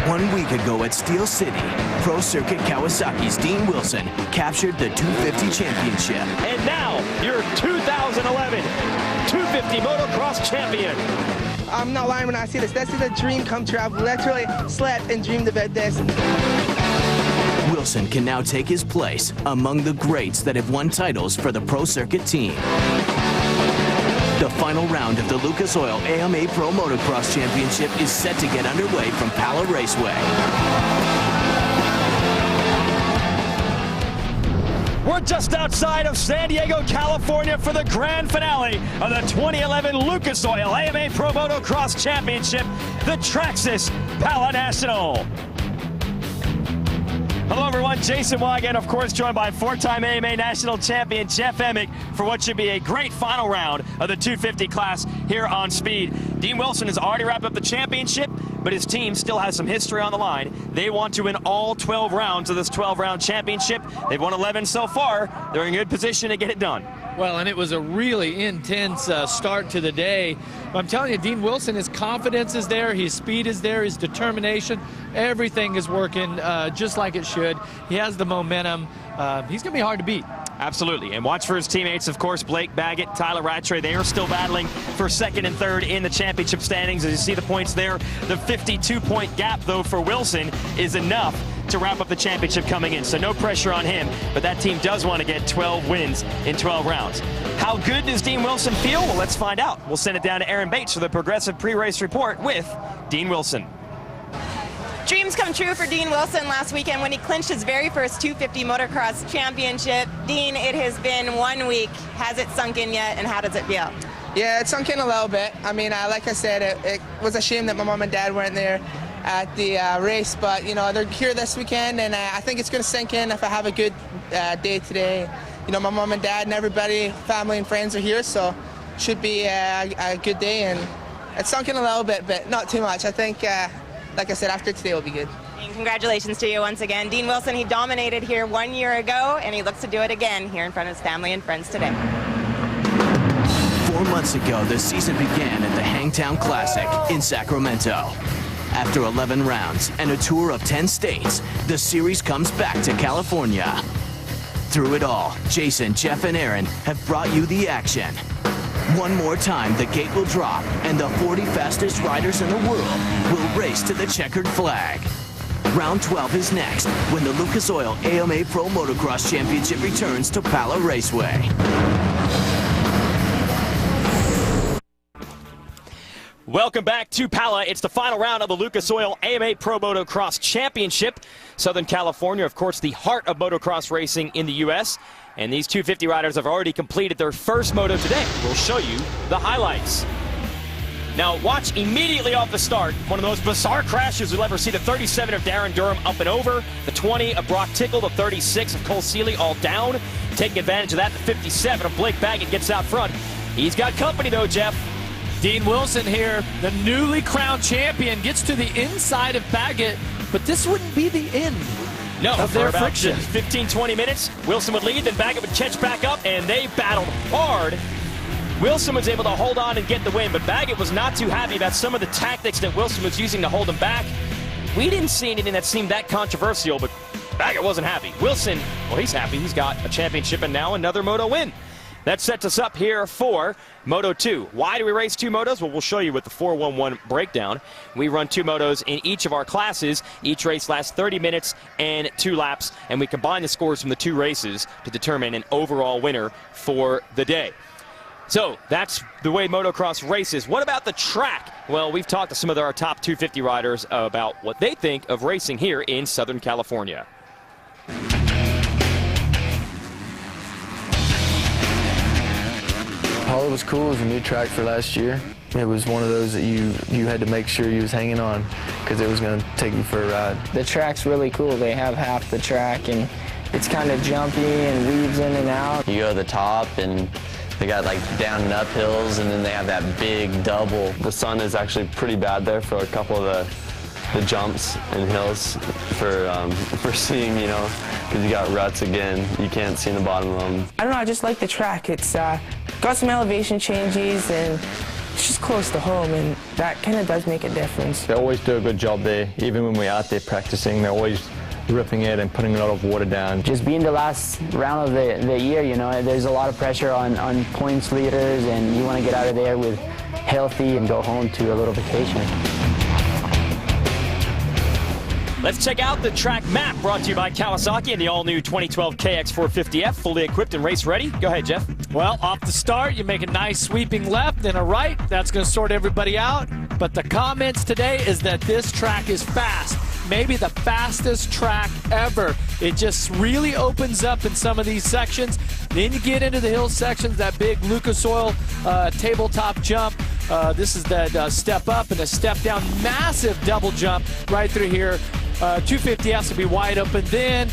1 week ago at Steel City, Pro Circuit Kawasaki's Dean Wilson captured the 250 championship. And now, your 2011 250 Motocross champion. I'm not lying when I say this. This is a dream come true. I've literally slept and dreamed about this. Wilson can now take his place among the greats that have won titles for the Pro Circuit team. The final round of the Lucas Oil AMA Pro Motocross Championship is set to get underway from Pala Raceway. We're just outside of San Diego, California for the grand finale of the 2011 Lucas Oil AMA Pro Motocross Championship, the Traxxas Pala National. Hello everyone, Jason Wagen, of course, joined by four-time AMA National Champion Jeff Emig for what should be a great final round of the 250 class here on Speed. Dean Wilson has already wrapped up the championship, but his team still has some history on the line. They want to win all 12 rounds of this 12-round championship. They've won 11 so far. They're in good position to get it done. Well, and it was a really intense start to the day. I'm telling you, Dean Wilson, his confidence is there, his speed is there, his determination, everything is working just like it should. He has the momentum. He's going to be hard to beat. Absolutely, and watch for his teammates, of course, Blake Baggett, Tyler Rattray. They are still battling for second and third in the championship standings. As you see the points there, the 52-point gap, though, for Wilson is enough to wrap up the championship coming in. So no pressure on him, but that team does want to get 12 wins in 12 rounds. How good does Dean Wilson feel? Well, let's find out. We'll send it down to Aaron Bates for the Progressive Pre-Race Report with Dean Wilson. Dreams come true for Dean Wilson last weekend when he clinched his very first 250 motocross championship. Dean, it has been 1 week. Has it sunk in yet, and how does it feel? Yeah, it sunk in a little bit. I mean, like I said, it was a shame that my mom and dad weren't there at the race, but you know, they're here this weekend, and I think it's going to sink in if I have a good day today. You know, my mom and dad and everybody, family and friends are here, so should be a good day, and it sunk in a little bit, but not too much. I think, like I said, after today will be good. And congratulations to you once again. Dean Wilson, he dominated here 1 year ago, and he looks to do it again here in front of his family and friends today. 4 months ago, the season began at the Hangtown Classic in Sacramento. After 11 rounds and a tour of 10 states, the series comes back to California. Through it all, Jason, Jeff, and Aaron have brought you the action. One more time, the gate will drop, and the 40 fastest riders in the world will race to the checkered flag. Round 12 is next, when the Lucas Oil AMA Pro Motocross Championship returns to Pala Raceway. Welcome back to Pala. It's the final round of the Lucas Oil AMA Pro Motocross Championship. Southern California, of course, the heart of motocross racing in the U.S. And these 250 riders have already completed their first moto today. We'll show you the highlights. Now, watch immediately off the start. One of the most bizarre crashes we'll ever see. The 37 of Darren Durham up and over. The 20 of Brock Tickle. The 36 of Cole Seeley all down. Taking advantage of that, the 57 of Blake Baggett gets out front. He's got company, though, Jeff. Dean Wilson here, the newly crowned champion, gets to the inside of Baggett, but this wouldn't be the end of their friction. 15-20 minutes, Wilson would lead, then Baggett would catch back up, and they battled hard. Wilson was able to hold on and get the win, but Baggett was not too happy about some of the tactics that Wilson was using to hold him back. We didn't see anything that seemed that controversial, but Baggett wasn't happy. Wilson, well, he's happy. He's got a championship and now another moto win. That sets us up here for Moto 2. Why do we race two motos? Well, we'll show you with the 4-1-1 breakdown. We run two motos in each of our classes. Each race lasts 30 minutes and 2 laps, and we combine the scores from the two races to determine an overall winner for the day. So that's the way motocross races. What about the track? Well, we've talked to some of our top 250 riders about what they think of racing here in Southern California. Pala was cool. It was a new track for last year. It was one of those that you had to make sure you was hanging on because it was going to take you for a ride. The track's really cool. They have half the track, and it's kind of jumpy and weaves in and out. You go to the top, and they got like down and up hills, and then they have that big double. The sun is actually pretty bad there for a couple of the jumps and hills for seeing, you know, because you got ruts again. You can't see in the bottom of them. I don't know, I just like the track. It's got some elevation changes, and it's just close to home, and that kind of does make a difference. They always do a good job there. Even when we're out there practicing, they're always ripping it and putting a lot of water down. Just being the last round of the year, you know, there's a lot of pressure on points leaders, and you want to get out of there with healthy and go home to a little vacation. Let's check out the track map brought to you by Kawasaki and the all-new 2012 KX450F, fully equipped and race ready. Go ahead, Jeff. Well, off the start, you make a nice sweeping left and a right. That's going to sort everybody out. But the comments today is that this track is fast. Maybe the fastest track ever. It just really opens up in some of these sections. Then you get into the hill sections, that big Lucas Oil tabletop jump. This is that step up and a step down. Massive double jump right through here. 250Fs will be wide open. Then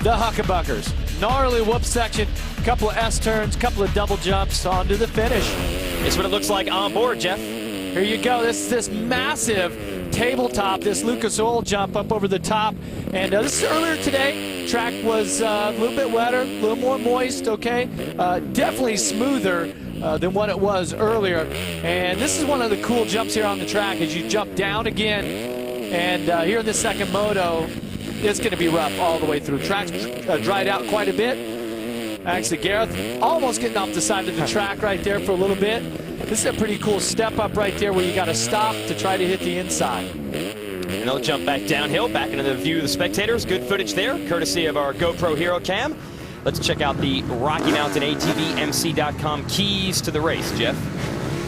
the Huckabuckers. Gnarly whoop section. Couple of S-turns, couple of double jumps onto the finish. It's what it looks like on board, Jeff. Here you go. This massive tabletop, this Lucas Oil jump up over the top. And this is earlier today. Track was a little bit wetter, a little more moist, okay? Definitely smoother than what it was earlier. And this is one of the cool jumps here on the track as you jump down again. And here in the second moto, it's going to be rough all the way through. Track's dried out quite a bit. Actually, Gareth almost getting off the side of the track right there for a little bit. This is a pretty cool step up right there where you got to stop to try to hit the inside. And they'll jump back downhill, back into the view of the spectators. Good footage there, courtesy of our GoPro Hero Cam. Let's check out the Rocky Mountain ATVMC.com keys to the race, Jeff.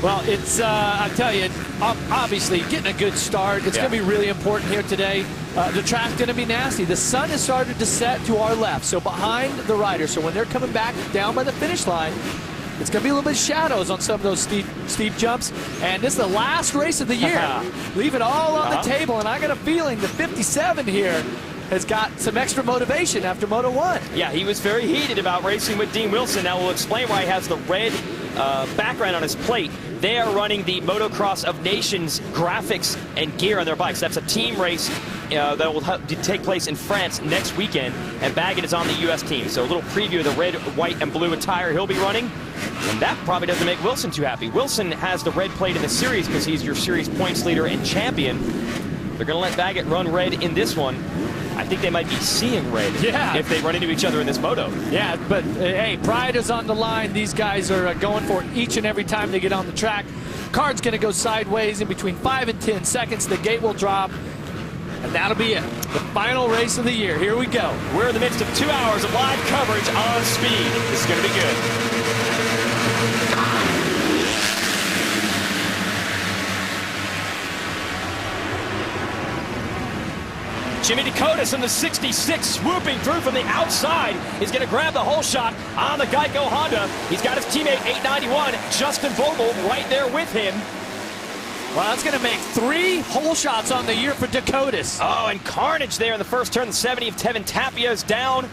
Well, it's, I tell you, obviously getting a good start. It's going to be really important here today. The track's going to be nasty. The sun has started to set to our left, so behind the riders. So when they're coming back down by the finish line, it's going to be a little bit of shadows on some of those steep jumps. And this is the last race of the year. Leave it all on the table, and I got a feeling the 57 here has got some extra motivation after Moto 1. Yeah, he was very heated about racing with Dean Wilson. Now we'll explain why he has the red background on his plate. They are running the Motocross of Nations graphics and gear on their bikes. That's a team race that will take place in France next weekend, and Baggett is on the U.S. team. So a little preview of the red, white, and blue attire he'll be running, and that probably doesn't make Wilson too happy. Wilson has the red plate in the series because he's your series points leader and champion. They're going to let Baggett run red in this one. I think they might be seeing red if they run into each other in this moto. Yeah, but hey, pride is on the line. These guys are going for it each and every time they get on the track. Card's going to go sideways in between 5 and 10 seconds. The gate will drop, and that'll be it. The final race of the year. Here we go. We're in the midst of 2 hours of live coverage on speed. This is going to be good. Jimmy Dakotas in the 66, swooping through from the outside. He's going to grab the whole shot on the Geico Honda. He's got his teammate 891, Justin Vogel, right there with him. Well, that's going to make 3 whole shots on the year for Dakotas. Oh, and carnage there in the first turn. The 70 of Tevin Tapio's down.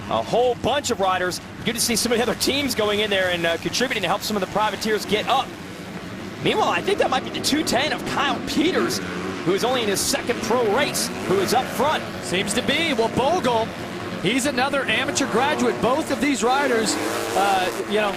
A whole bunch of riders. Good to see some of the other teams going in there and contributing to help some of the privateers get up. Meanwhile, I think that might be the 210 of Kyle Peters, who is only in his second pro race, who is up front. Seems to be. Well, Bogle, he's another amateur graduate. Both of these riders, you know,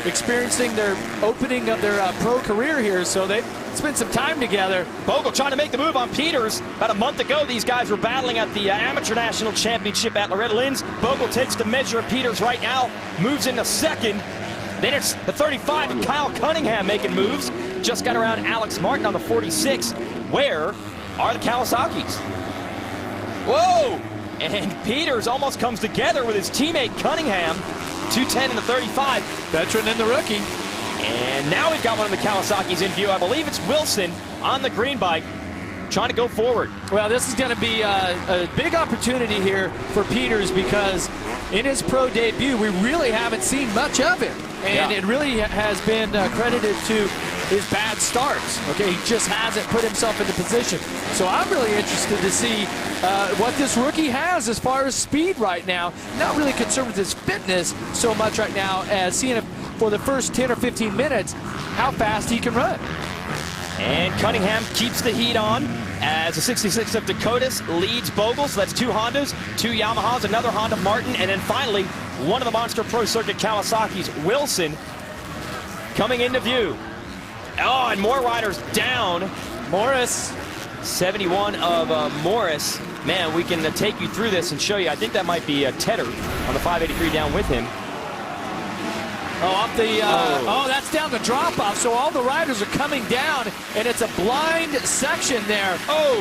experiencing their opening of their pro career here, so they've spent some time together. Bogle trying to make the move on Peters. About a month ago, these guys were battling at the Amateur National Championship at Loretta Lynn's. Bogle takes the measure of Peters right now, moves into second. Then it's the 35 and Kyle Cunningham making moves. Just got around Alex Martin on the 46. Where are the Kawasaki's? Whoa! And Peters almost comes together with his teammate Cunningham. 210 in the 35. Veteran and the rookie. And now we've got one of the Kawasaki's in view. I believe it's Wilson on the green bike, trying to go forward. Well, this is going to be a big opportunity here for Peters because in his pro debut, we really haven't seen much of him. And it really has been credited to his bad starts. Okay, he just hasn't put himself into position. So I'm really interested to see what this rookie has as far as speed right now. Not really concerned with his fitness so much right now as seeing if for the first 10 or 15 minutes how fast he can run. And Cunningham keeps the heat on as the 66 of Dakotas leads Bogle. So that's 2 Hondas, 2 Yamahas, another Honda Martin, and then finally one of the Monster Pro Circuit Kawasaki's, Wilson, coming into view. Oh, and more riders down. Morris. 71 of Morris. Man, we can take you through this and show you. I think that might be Tedder on the 583 down with him. Oh, up the, oh, that's down the drop-off, so all the riders are coming down, and it's a blind section there. Oh,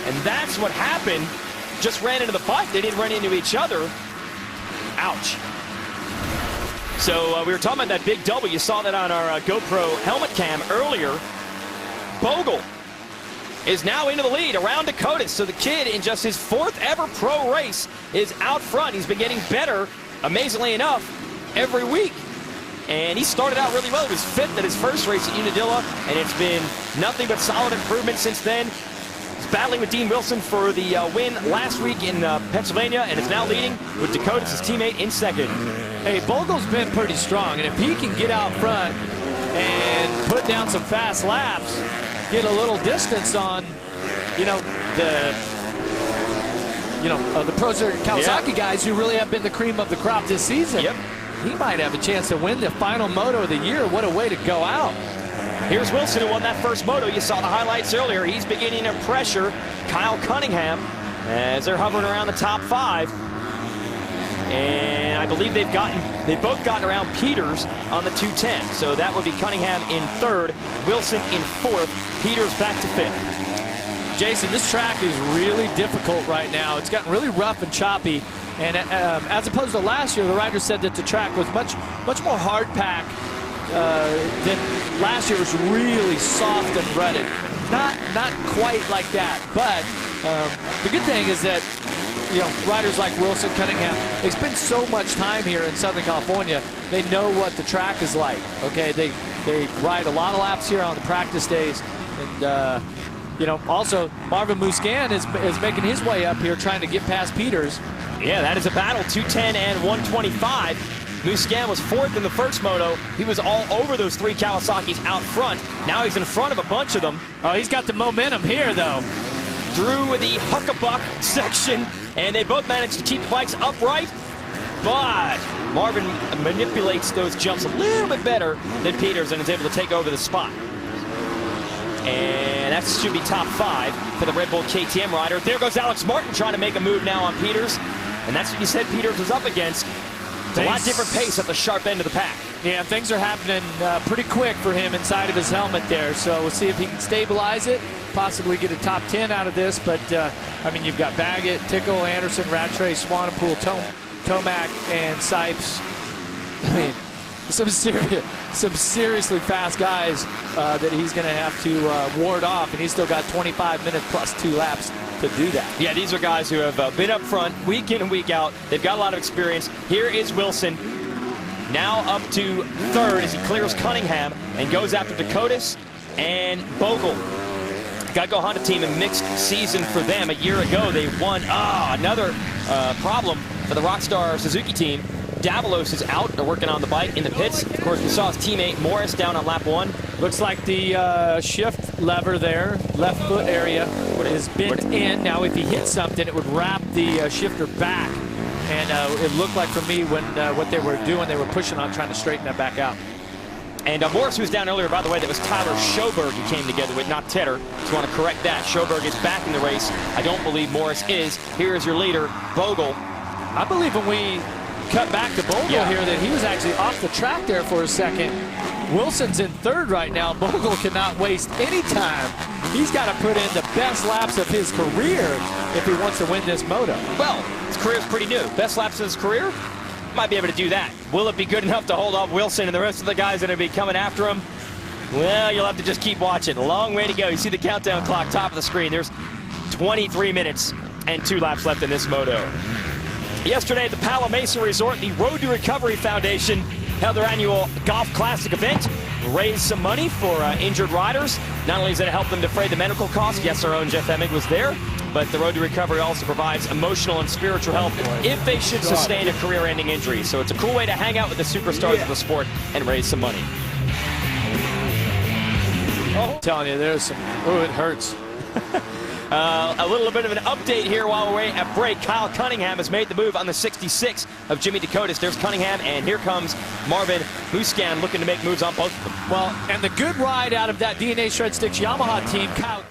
and that's what happened. Just ran into the bike. They didn't run into each other. Ouch. So we were talking about that big double. You saw that on our GoPro helmet cam earlier. Bogle is now into the lead around Dakotas. So the kid, in just his 4th ever pro race, is out front. He's been getting better, amazingly enough, every week. And he started out really well. He was 5th at his first race at Unadilla, and it's been nothing but solid improvement since then. He's battling with Dean Wilson for the win last week in Pennsylvania, and is now leading with Dakotas, his teammate, in 2nd. Hey, Bogle's been pretty strong, and if he can get out front and put down some fast laps, get a little distance on, you know, the Pro Circuit Kawasaki guys who really have been the cream of the crop this season. Yep. He might have a chance to win the final moto of the year. What a way to go out. Here's Wilson, who won that first moto. You saw the highlights earlier. He's beginning to pressure Kyle Cunningham as they're hovering around the top 5. And I believe they've both gotten around Peters on the 210. So that would be Cunningham in 3rd, Wilson in 4th, Peters back to 5th. Jason, this track is really difficult right now. It's gotten really rough and choppy. And as opposed to last year, the riders said that the track was much more hard pack than last year. It was really soft and rutted. Not quite like that, but the good thing is that, you know, riders like Wilson, Cunningham, they spend so much time here in Southern California. They know what the track is like. Okay, they ride a lot of laps here on the practice days, and you know, also Marvin Muscan is making his way up here, trying to get past Peters. Yeah, that is a battle, 210 and 125. Muscan was 4th in the first moto. He was all over those 3 Kawasaki's out front. Now he's in front of a bunch of them. Oh, he's got the momentum here, though. Through the Huckabuck section, and they both managed to keep the bikes upright. But Marvin manipulates those jumps a little bit better than Peters and is able to take over the spot. And that should be top 5 for the Red Bull KTM rider. There goes Alex Martin trying to make a move now on Peters. And that's what you said Peters was up against. It's a lot different pace at the sharp end of the pack. Yeah, things are happening pretty quick for him inside of his helmet there. So we'll see if he can stabilize it, possibly get a top 10 out of this. But, I mean, you've got Baggett, Tickle, Anderson, Rattray, Swanepoel, Tomac, and Sipes. I mean, some seriously fast guys that he's going to have to ward off, and he's still got 25 minutes plus 2 laps to do that. Yeah, these are guys who have been up front week in and week out. They've got a lot of experience. Here is Wilson, now up to 3rd as he clears Cunningham and goes after Dakotas and Bogle. Geico Honda team, a mixed season for them. A year ago, they won. Another problem for the Rockstar Suzuki team. Davalos is out. They're working on the bike in the pits. Of course, we saw his teammate Morris down on lap 1. Looks like the shift lever there, left foot area, is bent in. Now, if he hits something, it would wrap the shifter back. And it looked like for me when what they were doing, they were pushing on trying to straighten that back out. And Morris, who was down earlier, by the way, that was Tyler Schoberg he came together with, not Tedder. Just want to correct that. Schoberg is back in the race. I don't believe Morris is. Here is your leader, Bogle. I believe when we cut back to Bogle here that he was actually off the track there for a second. Wilson's in 3rd right now. Bogle cannot waste any time. He's got to put in the best laps of his career if he wants to win this moto. Well, his career's pretty new. Best laps of his career? Might be able to do that. Will it be good enough to hold off Wilson and the rest of the guys that are going to be coming after him? Well, you'll have to just keep watching. A long way to go. You see the countdown clock top of the screen. There's 23 minutes and 2 laps left in this moto. Yesterday at the Palo Mesa Resort, the Road to Recovery Foundation held their annual Golf Classic event, raised some money for injured riders. Not only does it help them defray the medical costs, yes, our own Jeff Emig was there, but the Road to Recovery also provides emotional and spiritual help if they should sustain a career-ending injury. So it's a cool way to hang out with the superstars of the sport and raise some money. I'm telling you, there's some, it hurts. A little bit of an update here while we're at break. Kyle Cunningham has made the move on the 66 of Jimmy Dakotas. There's Cunningham, and here comes Marvin Muscan looking to make moves on both of them. Well, and the good ride out of that DNA Shred Sticks Yamaha team, Kyle